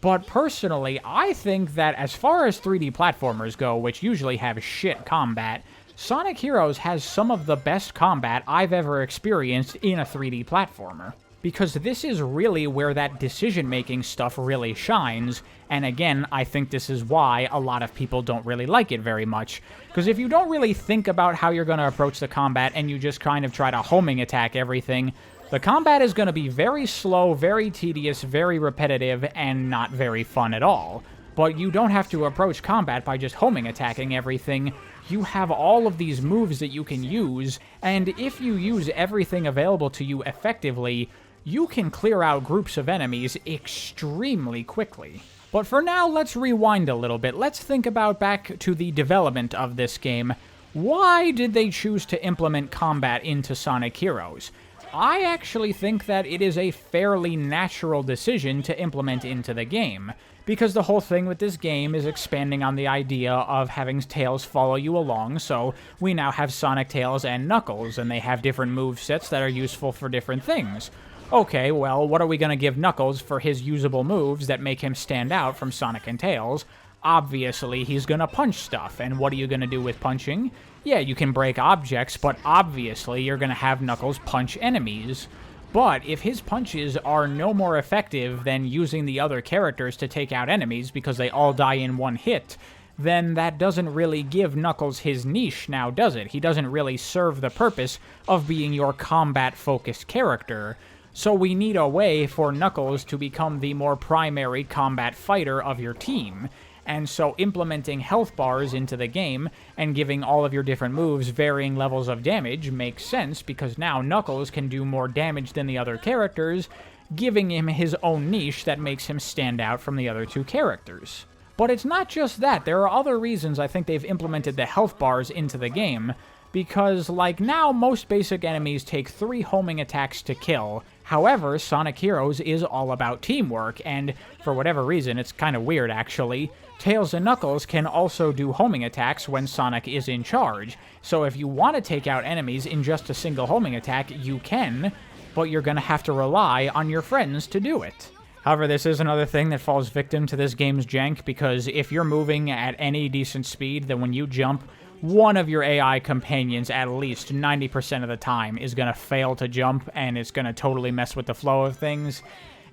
But personally, I think that as far as 3D platformers go, which usually have shit combat, Sonic Heroes has some of the best combat I've ever experienced in a 3D platformer. Because this is really where that decision-making stuff really shines, and again, I think this is why a lot of people don't really like it very much. Because if you don't really think about how you're going to approach the combat and you just kind of try to homing attack everything, the combat is going to be very slow, very tedious, very repetitive, and not very fun at all. But you don't have to approach combat by just homing attacking everything. You have all of these moves that you can use, and if you use everything available to you effectively, you can clear out groups of enemies extremely quickly. But for now, let's rewind a little bit. Let's think about back to the development of this game. Why did they choose to implement combat into Sonic Heroes? I actually think that it is a fairly natural decision to implement into the game, because the whole thing with this game is expanding on the idea of having Tails follow you along, so we now have Sonic, Tails, and Knuckles, and they have different movesets that are useful for different things. Okay, well, what are we going to give Knuckles for his usable moves that make him stand out from Sonic and Tails? obviously he's gonna punch stuff. And what are you gonna do with punching? Yeah, you can break objects, but obviously you're gonna have Knuckles punch enemies. But if his punches are no more effective than using the other characters to take out enemies because they all die in one hit, then that doesn't really give Knuckles his niche now, does it? He doesn't really serve the purpose of being your combat-focused character. So we need a way for Knuckles to become the more primary combat fighter of your team. And so implementing health bars into the game and giving all of your different moves varying levels of damage makes sense, because now Knuckles can do more damage than the other characters, giving him his own niche that makes him stand out from the other two characters. But it's not just that. There are other reasons I think they've implemented the health bars into the game, because, like, now most basic enemies take 3 homing attacks to kill. However, Sonic Heroes is all about teamwork, and for whatever reason, it's kind of weird actually, Tails and Knuckles can also do homing attacks when Sonic is in charge. So if you want to take out enemies in just a single homing attack, you can, but you're going to have to rely on your friends to do it. However, this is another thing that falls victim to this game's jank, because if you're moving at any decent speed, then when you jump, one of your AI companions, at least 90% of the time, is going to fail to jump, and it's going to totally mess with the flow of things.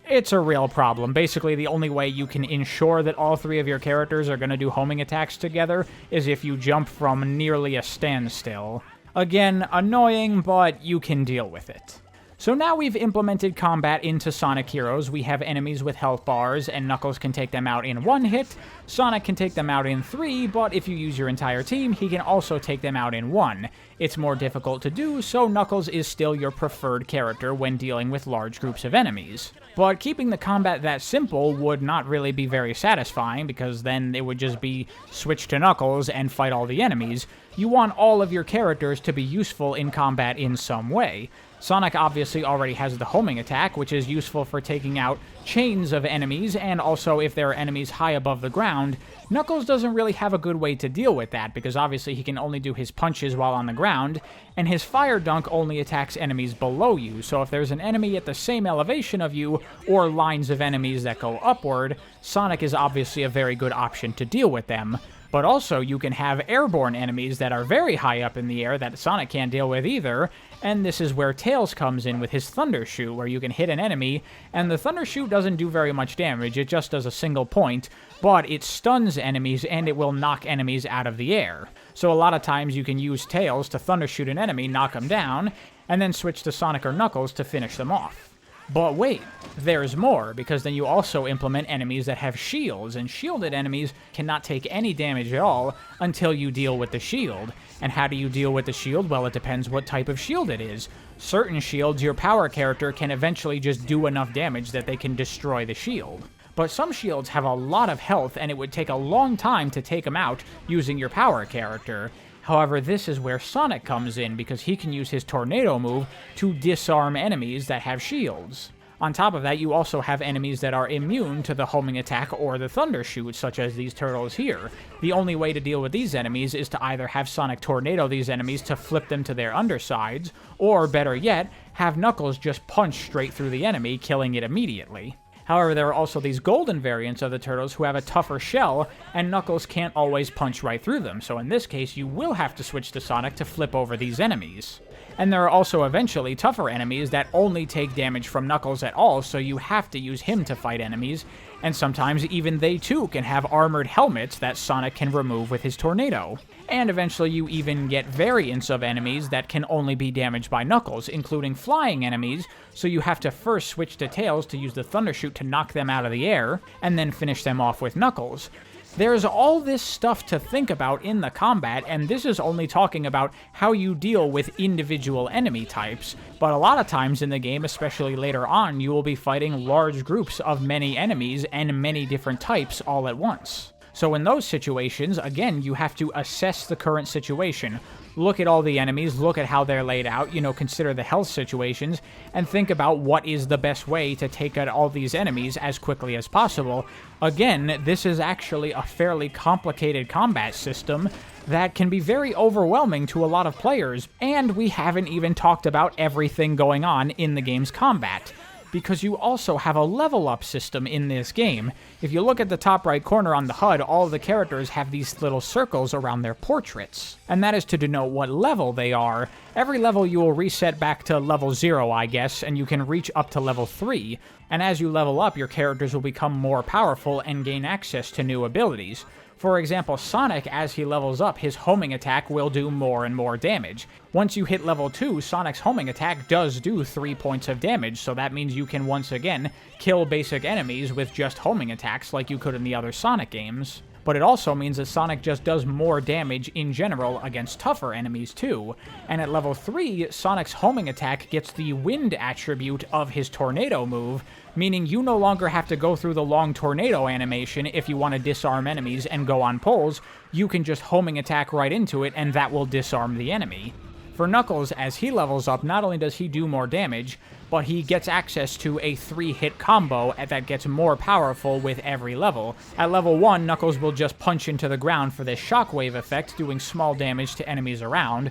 It's a real problem. Basically, the only way you can ensure that all 3 of your characters are going to do homing attacks together is if you jump from nearly a standstill. Again, annoying, but you can deal with it. So now we've implemented combat into Sonic Heroes. We have enemies with health bars, and Knuckles can take them out in 1 hit. Sonic can take them out in 3, but if you use your entire team, he can also take them out in 1. It's more difficult to do, so Knuckles is still your preferred character when dealing with large groups of enemies. But keeping the combat that simple would not really be very satisfying, because then it would just be switch to Knuckles and fight all the enemies. You want all of your characters to be useful in combat in some way. Sonic obviously already has the homing attack, which is useful for taking out chains of enemies, and also if there are enemies high above the ground. Knuckles doesn't really have a good way to deal with that, because obviously he can only do his punches while on the ground, and his fire dunk only attacks enemies below you, so if there's an enemy at the same elevation of you, or lines of enemies that go upward, Sonic is obviously a very good option to deal with them. But also, you can have airborne enemies that are very high up in the air that Sonic can't deal with either, and this is where Tails comes in with his Thunder Shoot, where you can hit an enemy, and the Thunder Shoot doesn't do very much damage, it just does a single point, but it stuns enemies and it will knock enemies out of the air. So a lot of times you can use Tails to Thunder Shoot an enemy, knock them down, and then switch to Sonic or Knuckles to finish them off. But wait, there's more, because then you also implement enemies that have shields, and shielded enemies cannot take any damage at all until you deal with the shield. And how do you deal with the shield? Well, it depends what type of shield it is. Certain shields, your power character can eventually just do enough damage that they can destroy the shield. But some shields have a lot of health, and it would take a long time to take them out using your power character. However, this is where Sonic comes in, because he can use his tornado move to disarm enemies that have shields. On top of that, you also have enemies that are immune to the homing attack or the Thunder Shoot, such as these turtles here. The only way to deal with these enemies is to either have Sonic tornado these enemies to flip them to their undersides, or better yet, have Knuckles just punch straight through the enemy, killing it immediately. However, there are also these golden variants of the turtles who have a tougher shell, and Knuckles can't always punch right through them, so in this case you will have to switch to Sonic to flip over these enemies. And there are also eventually tougher enemies that only take damage from Knuckles at all, so you have to use him to fight enemies, and sometimes even they too can have armored helmets that Sonic can remove with his tornado. And eventually you even get variants of enemies that can only be damaged by Knuckles, including flying enemies, so you have to first switch to Tails to use the Thunder Shoot to knock them out of the air, and then finish them off with Knuckles. There's all this stuff to think about in the combat, and this is only talking about how you deal with individual enemy types, but a lot of times in the game, especially later on, you will be fighting large groups of many enemies and many different types all at once. So in those situations, again, you have to assess the current situation. Look at all the enemies, look at how they're laid out, consider the health situations, and think about what is the best way to take out all these enemies as quickly as possible. Again, this is actually a fairly complicated combat system that can be very overwhelming to a lot of players, and we haven't even talked about everything going on in the game's combat. because you also have a level up system in this game. If you look at the top right corner on the HUD, all of the characters have these little circles around their portraits, and that is to denote what level they are. Every level you will reset back to level 0, I guess, and you can reach up to level 3, and as you level up, your characters will become more powerful and gain access to new abilities. For example, Sonic, as he levels up, his homing attack will do more and more damage. Once you hit level 2, Sonic's homing attack does do 3 points of damage, so that means you can once again kill basic enemies with just homing attacks like you could in the other Sonic games. But it also means that Sonic just does more damage in general against tougher enemies too. And at level 3, Sonic's homing attack gets the wind attribute of his tornado move, meaning you no longer have to go through the long tornado animation if you want to disarm enemies and go on poles. You can just homing attack right into it and that will disarm the enemy. For Knuckles, as he levels up, not only does he do more damage, but he gets access to a 3-hit combo that gets more powerful with every level. At level 1, Knuckles will just punch into the ground for this shockwave effect, doing small damage to enemies around.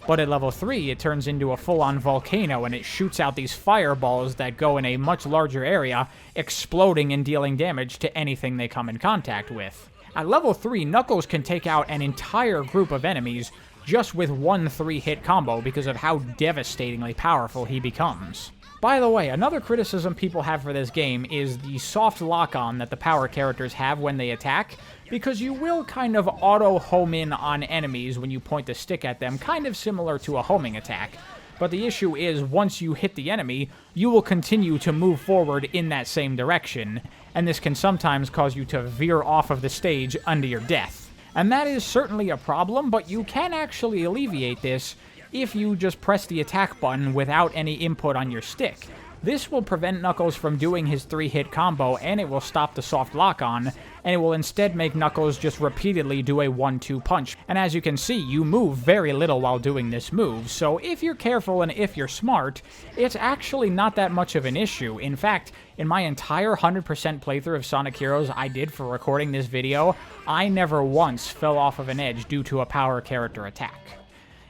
But at level 3, it turns into a full-on volcano, and it shoots out these fireballs that go in a much larger area, exploding and dealing damage to anything they come in contact with. At level 3, Knuckles can take out an entire group of enemies just with one 3-hit combo because of how devastatingly powerful he becomes. By the way, another criticism people have for this game is the soft lock-on that the power characters have when they attack, because you will kind of auto-home in on enemies when you point the stick at them, kind of similar to a homing attack. But the issue is, once you hit the enemy, you will continue to move forward in that same direction, and this can sometimes cause you to veer off of the stage under your death. And that is certainly a problem, but you can actually alleviate this if you just press the attack button without any input on your stick. This will prevent Knuckles from doing his 3-hit combo, and it will stop the soft lock-on, and it will instead make Knuckles just repeatedly do a 1-2 punch. And as you can see, you move very little while doing this move, so if you're careful and if you're smart, it's actually not that much of an issue. In fact, in my entire 100% playthrough of Sonic Heroes I did for recording this video, I never once fell off of an edge due to a power character attack.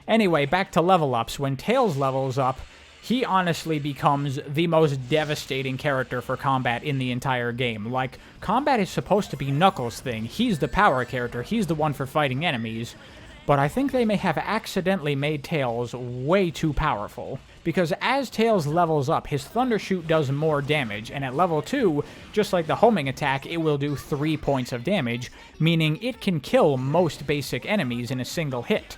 Anyway, back to level ups. When Tails levels up, he honestly becomes the most devastating character for combat in the entire game. Like, combat is supposed to be Knuckles' thing. He's the power character. He's the one for fighting enemies. But I think they may have accidentally made Tails way too powerful. Because as Tails levels up, his Thunder Shoot does more damage, and at level 2, just like the homing attack, it will do 3 points of damage, meaning it can kill most basic enemies in a single hit.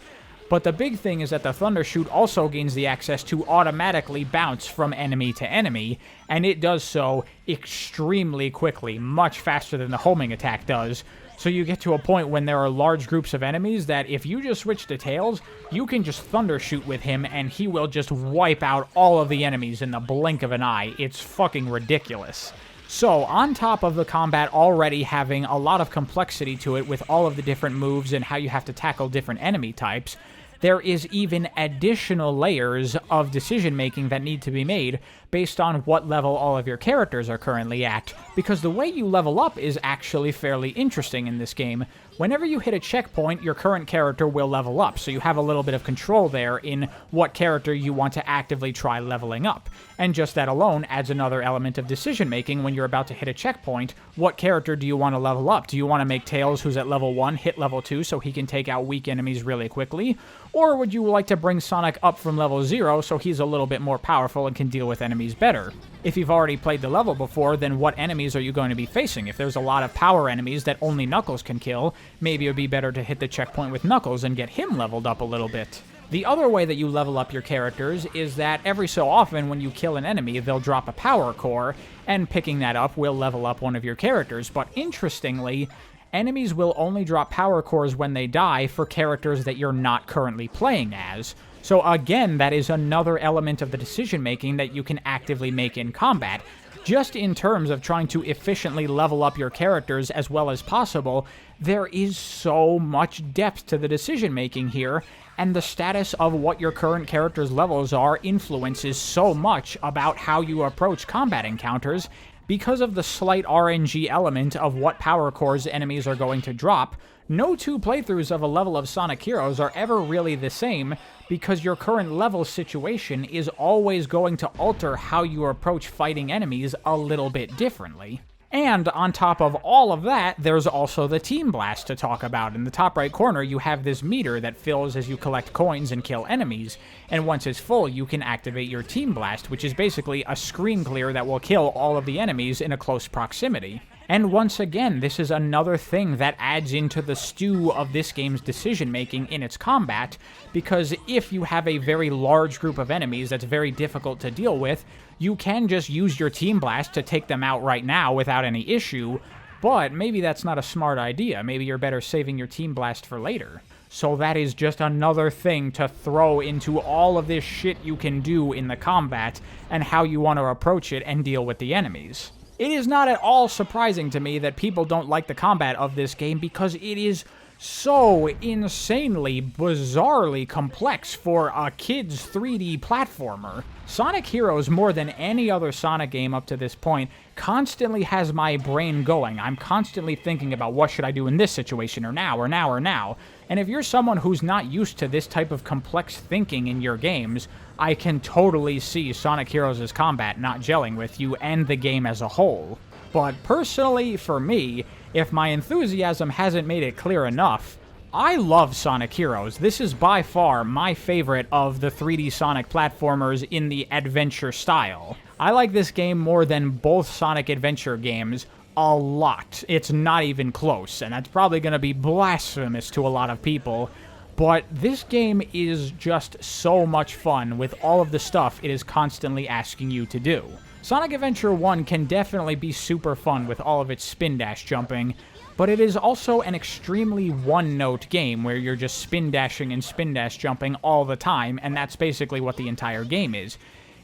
But the big thing is that the Thunder Shoot also gains the access to automatically bounce from enemy to enemy, and it does so extremely quickly, much faster than the homing attack does. So you get to a point when there are large groups of enemies that if you just switch to Tails, you can just Thunder Shoot with him and he will just wipe out all of the enemies in the blink of an eye. It's fucking ridiculous. So, on top of the combat already having a lot of complexity to it with all of the different moves and how you have to tackle different enemy types, there is even additional layers of decision-making that need to be made based on what level all of your characters are currently at, because the way you level up is actually fairly interesting in this game. Whenever you hit a checkpoint, your current character will level up, so you have a little bit of control there in what character you want to actively try leveling up. And just that alone adds another element of decision-making when you're about to hit a checkpoint. What character do you want to level up? Do you want to make Tails, who's at level 1, hit level 2 so he can take out weak enemies really quickly? Or would you like to bring Sonic up from level 0 so he's a little bit more powerful and can deal with enemies better? If you've already played the level before, then what enemies are you going to be facing? If there's a lot of power enemies that only Knuckles can kill, maybe it would be better to hit the checkpoint with Knuckles and get him leveled up a little bit. The other way that you level up your characters is that every so often when you kill an enemy, they'll drop a power core, and picking that up will level up one of your characters. But interestingly, enemies will only drop power cores when they die for characters that you're not currently playing as. So again, that is another element of the decision-making that you can actively make in combat. Just in terms of trying to efficiently level up your characters as well as possible, there is so much depth to the decision-making here, and the status of what your current character's levels are influences so much about how you approach combat encounters, because of the slight RNG element of what power cores enemies are going to drop, no two playthroughs of a level of Sonic Heroes are ever really the same, because your current level situation is always going to alter how you approach fighting enemies a little bit differently. And on top of all of that, there's also the Team Blast to talk about. In the top right corner, you have this meter that fills as you collect coins and kill enemies, and once it's full, you can activate your Team Blast, which is basically a screen clear that will kill all of the enemies in a close proximity. And once again, this is another thing that adds into the stew of this game's decision-making in its combat, because if you have a very large group of enemies that's very difficult to deal with, you can just use your Team Blast to take them out right now without any issue, but maybe that's not a smart idea. Maybe you're better saving your Team Blast for later. So that is just another thing to throw into all of this shit you can do in the combat and how you want to approach it and deal with the enemies. It is not at all surprising to me that people don't like the combat of this game because it is so insanely, bizarrely complex for a kid's 3D platformer. Sonic Heroes, more than any other Sonic game up to this point, constantly has my brain going. I'm constantly thinking about what should I do in this situation, or now, or now, or now. And if you're someone who's not used to this type of complex thinking in your games, I can totally see Sonic Heroes' combat not gelling with you and the game as a whole. But personally, for me, if my enthusiasm hasn't made it clear enough, I love Sonic Heroes. This is by far my favorite of the 3D Sonic platformers in the adventure style. I like this game more than both Sonic Adventure games a lot. It's not even close, and that's probably going to be blasphemous to a lot of people. But this game is just so much fun with all of the stuff it is constantly asking you to do. Sonic Adventure 1 can definitely be super fun with all of its spin dash jumping, but it is also an extremely one-note game where you're just spin dashing and spin dash jumping all the time, and that's basically what the entire game is.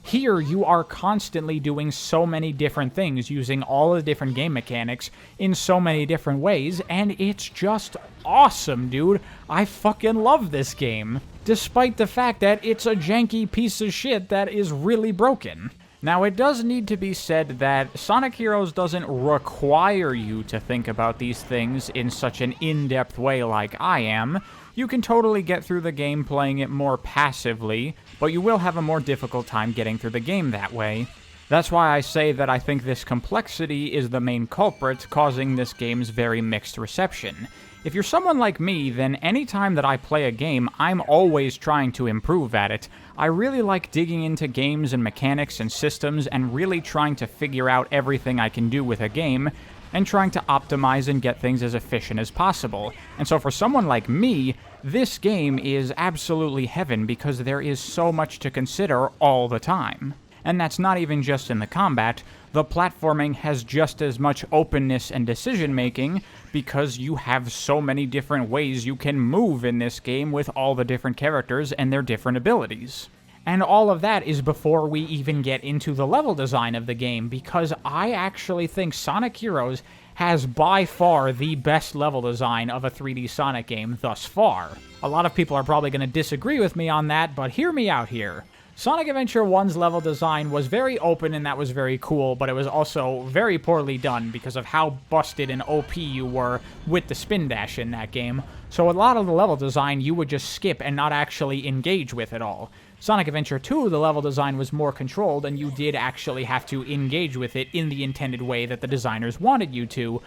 Here, you are constantly doing so many different things using all the different game mechanics in so many different ways, and it's just awesome, dude. I fucking love this game, despite the fact that it's a janky piece of shit that is really broken. Now, it does need to be said that Sonic Heroes doesn't require you to think about these things in such an in-depth way like I am. You can totally get through the game playing it more passively, but you will have a more difficult time getting through the game that way. That's why I say that I think this complexity is the main culprit causing this game's very mixed reception. If you're someone like me, then anytime that I play a game, I'm always trying to improve at it. I really like digging into games and mechanics and systems and really trying to figure out everything I can do with a game, and trying to optimize and get things as efficient as possible. And so for someone like me, this game is absolutely heaven because there is so much to consider all the time. And that's not even just in the combat. The platforming has just as much openness and decision-making because you have so many different ways you can move in this game with all the different characters and their different abilities. And all of that is before we even get into the level design of the game, because I actually think Sonic Heroes has by far the best level design of a 3D Sonic game thus far. A lot of people are probably going to disagree with me on that, but hear me out here. Sonic Adventure 1's level design was very open and that was very cool, but it was also very poorly done because of how busted and OP you were with the spin dash in that game. So a lot of the level design you would just skip and not actually engage with at all. Sonic Adventure 2, the level design was more controlled and you did actually have to engage with it in the intended way that the designers wanted you to,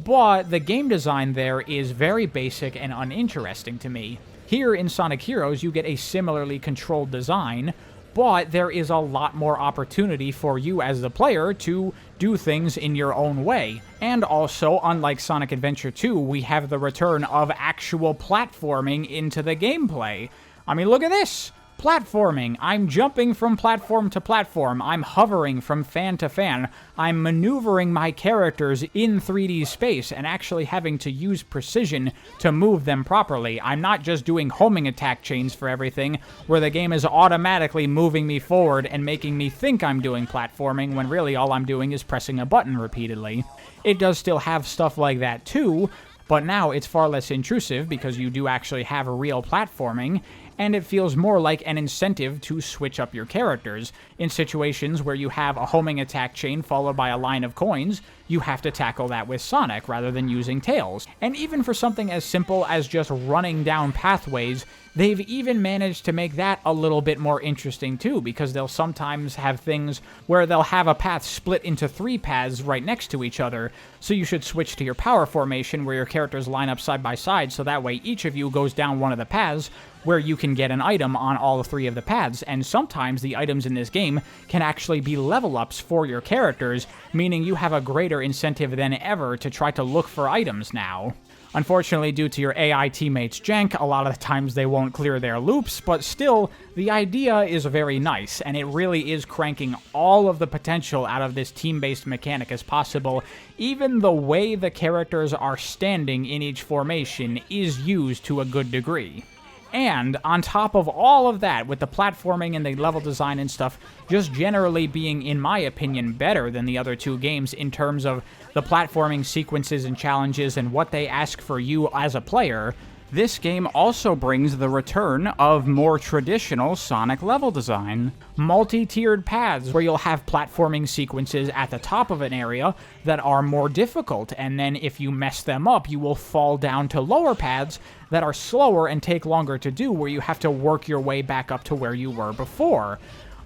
but the game design there is very basic and uninteresting to me. Here in Sonic Heroes, you get a similarly controlled design, but there is a lot more opportunity for you as the player to do things in your own way. And also, unlike Sonic Adventure 2, we have the return of actual platforming into the gameplay. I mean, look at this! Platforming. I'm jumping from platform to platform. I'm hovering from fan to fan. I'm maneuvering my characters in 3D space and actually having to use precision to move them properly. I'm not just doing homing attack chains for everything, where the game is automatically moving me forward and making me think I'm doing platforming when really all I'm doing is pressing a button repeatedly. It does still have stuff like that too, but now it's far less intrusive because you do actually have a real platforming, and it feels more like an incentive to switch up your characters. In situations where you have a homing attack chain followed by a line of coins, you have to tackle that with Sonic rather than using Tails. And even for something as simple as just running down pathways, they've even managed to make that a little bit more interesting too, because they'll sometimes have things where they'll have a path split into 3 paths right next to each other, so you should switch to your power formation where your characters line up side by side, so that way each of you goes down one of the paths where you can get an item on all 3 of the paths, and sometimes the items in this game can actually be level ups for your characters, meaning you have a greater incentive than ever to try to look for items now. Unfortunately, due to your AI teammates' jank, a lot of the times they won't clear their loops, but still, the idea is very nice, and it really is cranking all of the potential out of this team-based mechanic as possible. Even the way the characters are standing in each formation is used to a good degree. And on top of all of that, with the platforming and the level design and stuff just generally being, in my opinion, better than the other 2 games in terms of the platforming sequences and challenges and what they ask for you as a player, this game also brings the return of more traditional Sonic level design. Multi-tiered paths where you'll have platforming sequences at the top of an area that are more difficult, and then if you mess them up, you will fall down to lower paths that are slower and take longer to do, where you have to work your way back up to where you were before.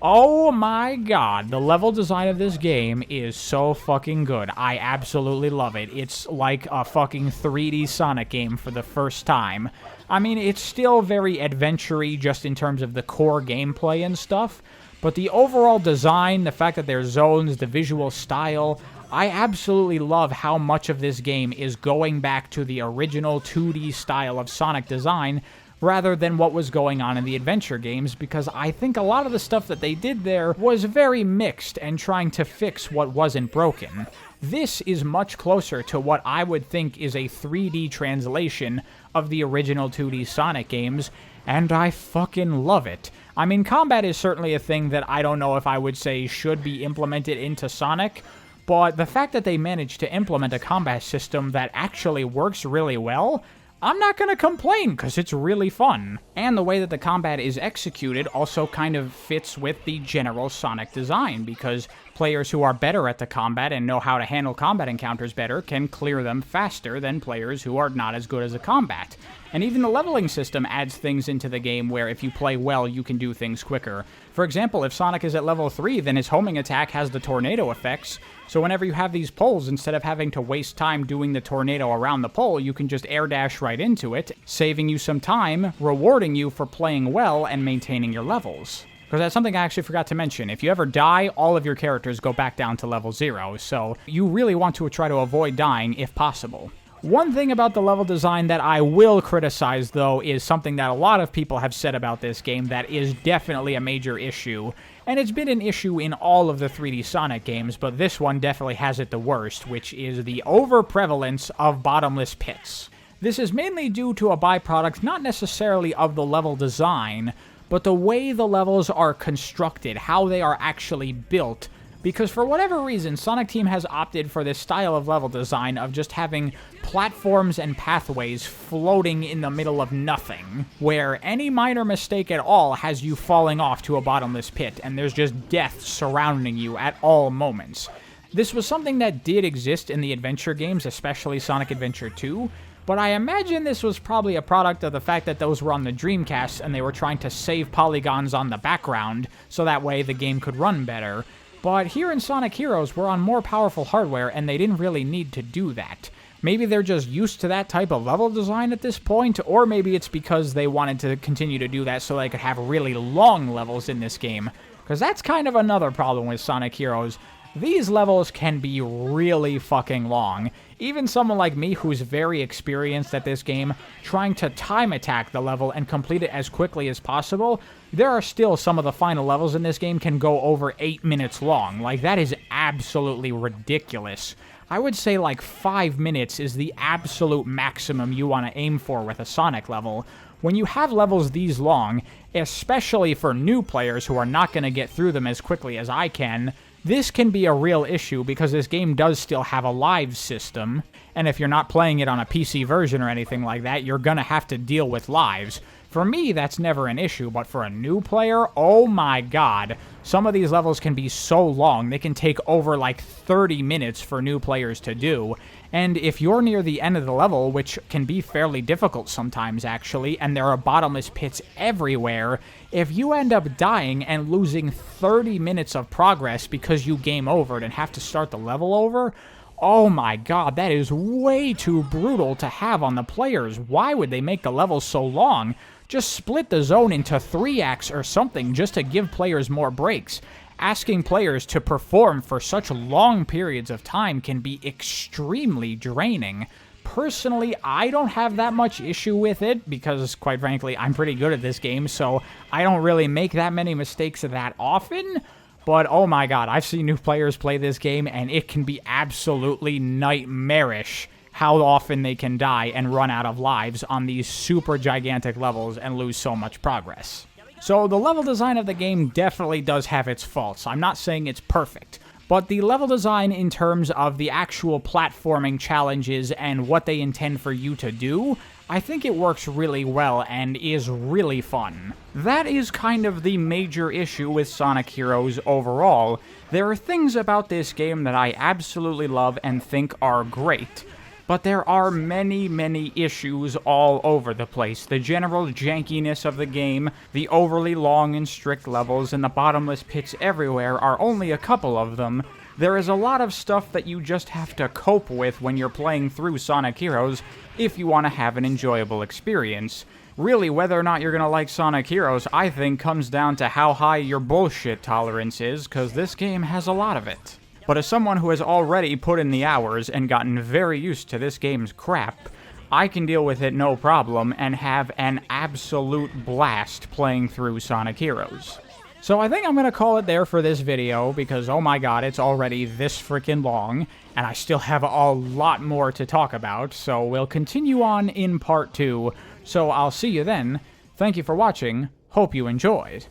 Oh my god, the level design of this game is so fucking good. I absolutely love it. It's like a fucking 3D Sonic game for the first time. I mean, it's still very adventure-y just in terms of the core gameplay and stuff, but the overall design, the fact that there's zones, the visual style, I absolutely love how much of this game is going back to the original 2D style of Sonic design, rather than what was going on in the adventure games, because I think a lot of the stuff that they did there was very mixed and trying to fix what wasn't broken. This is much closer to what I would think is a 3D translation of the original 2D Sonic games, and I fucking love it. I mean, combat is certainly a thing that I don't know if I would say should be implemented into Sonic, but the fact that they managed to implement a combat system that actually works really well, I'm not going to complain, because it's really fun. And the way that the combat is executed also kind of fits with the general Sonic design, because players who are better at the combat and know how to handle combat encounters better can clear them faster than players who are not as good as a combat. And even the leveling system adds things into the game where if you play well, you can do things quicker. For example, if Sonic is at level 3, then his homing attack has the tornado effects, so whenever you have these poles, instead of having to waste time doing the tornado around the pole, you can just air dash right into it, saving you some time, rewarding you for playing well and maintaining your levels. Because that's something I actually forgot to mention. If you ever die, all of your characters go back down to level 0, so you really want to try to avoid dying if possible. One thing about the level design that I will criticize, though, is something that a lot of people have said about this game that is definitely a major issue, and it's been an issue in all of the 3D Sonic games, but this one definitely has it the worst, which is the overprevalence of bottomless pits. This is mainly due to a byproduct not necessarily of the level design, but the way the levels are constructed, how they are actually built, because for whatever reason, Sonic Team has opted for this style of level design of just having platforms and pathways floating in the middle of nothing, where any minor mistake at all has you falling off to a bottomless pit, and there's just death surrounding you at all moments. This was something that did exist in the adventure games, especially Sonic Adventure 2, but I imagine this was probably a product of the fact that those were on the Dreamcast and they were trying to save polygons on the background, so that way the game could run better. But here in Sonic Heroes, we're on more powerful hardware, and they didn't really need to do that. Maybe they're just used to that type of level design at this point, or maybe it's because they wanted to continue to do that so they could have really long levels in this game. Because that's kind of another problem with Sonic Heroes. These levels can be really fucking long. Even someone like me who's very experienced at this game, trying to time attack the level and complete it as quickly as possible, there are still some of the final levels in this game can go over 8 minutes long. Like, that is absolutely ridiculous. I would say like 5 minutes is the absolute maximum you want to aim for with a Sonic level. When you have levels these long, especially for new players who are not going to get through them as quickly as I can, this can be a real issue because this game does still have a live system, and if you're not playing it on a PC version or anything like that, you're gonna have to deal with lives. For me, that's never an issue, but for a new player, oh my god. Some of these levels can be so long, they can take over like 30 minutes for new players to do. And if you're near the end of the level, which can be fairly difficult sometimes actually, and there are bottomless pits everywhere, if you end up dying and losing 30 minutes of progress because you game overed and have to start the level over, oh my god, that is way too brutal to have on the players. Why would they make the levels so long? Just split the zone into 3 acts or something just to give players more breaks. Asking players to perform for such long periods of time can be extremely draining. Personally, I don't have that much issue with it because, quite frankly, I'm pretty good at this game, so I don't really make that many mistakes that often. But oh my god, I've seen new players play this game, and it can be absolutely nightmarish how often they can die and run out of lives on these super gigantic levels and lose so much progress. So the level design of the game definitely does have its faults. I'm not saying it's perfect, but the level design in terms of the actual platforming challenges and what they intend for you to do, I think it works really well and is really fun. That is kind of the major issue with Sonic Heroes overall. There are things about this game that I absolutely love and think are great, but there are many, many issues all over the place. The general jankiness of the game, the overly long and strict levels, and the bottomless pits everywhere are only a couple of them. There is a lot of stuff that you just have to cope with when you're playing through Sonic Heroes if you want to have an enjoyable experience. Really, whether or not you're going to like Sonic Heroes, I think comes down to how high your bullshit tolerance is, because this game has a lot of it. But as someone who has already put in the hours and gotten very used to this game's crap, I can deal with it no problem and have an absolute blast playing through Sonic Heroes. So I think I'm going to call it there for this video, because oh my god, it's already this freaking long, and I still have a lot more to talk about, so we'll continue on in part 2, so I'll see you then. Thank you for watching, hope you enjoyed.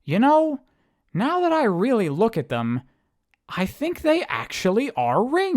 You know, now that I really look at them, I think they actually are rings.